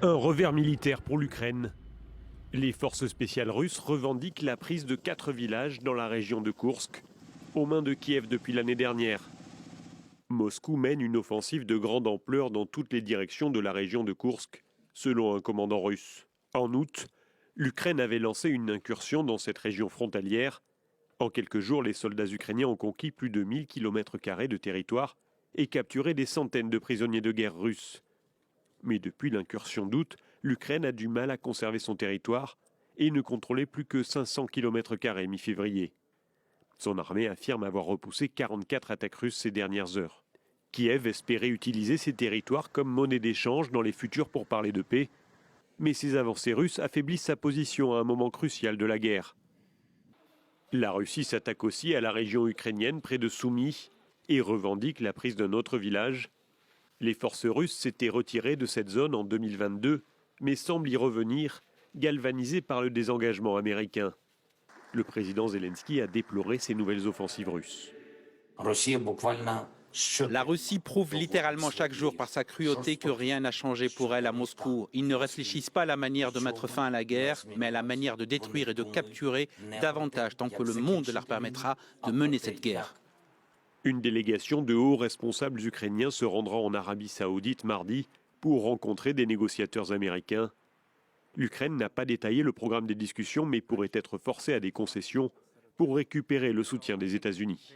Un revers militaire pour l'Ukraine. Les forces spéciales russes revendiquent la prise de 4 villages dans la région de Koursk, aux mains de Kiev depuis l'année dernière. Moscou mène une offensive de grande ampleur dans toutes les directions de la région de Koursk, selon un commandant russe. En août, l'Ukraine avait lancé une incursion dans cette région frontalière. En quelques jours, les soldats ukrainiens ont conquis plus de 1000 km² de territoire et capturé des centaines de prisonniers de guerre russes. Mais depuis l'incursion d'août, l'Ukraine a du mal à conserver son territoire et ne contrôlait plus que 500 km² mi-février. Son armée affirme avoir repoussé 44 attaques russes ces dernières heures. Kiev espérait utiliser ces territoires comme monnaie d'échange dans les futurs pourparlers de paix, mais ces avancées russes affaiblissent sa position à un moment crucial de la guerre. La Russie s'attaque aussi à la région ukrainienne près de Soumy et revendique la prise d'un autre village. Les forces russes s'étaient retirées de cette zone en 2022, mais semblent y revenir, galvanisées par le désengagement américain. Le président Zelensky a déploré ces nouvelles offensives russes. La Russie prouve littéralement chaque jour par sa cruauté que rien n'a changé pour elle à Moscou. Ils ne réfléchissent pas à la manière de mettre fin à la guerre, mais à la manière de détruire et de capturer davantage tant que le monde leur permettra de mener cette guerre. Une délégation de hauts responsables ukrainiens se rendra en Arabie Saoudite mardi pour rencontrer des négociateurs américains. L'Ukraine n'a pas détaillé le programme des discussions, mais pourrait être forcée à des concessions pour récupérer le soutien des États-Unis.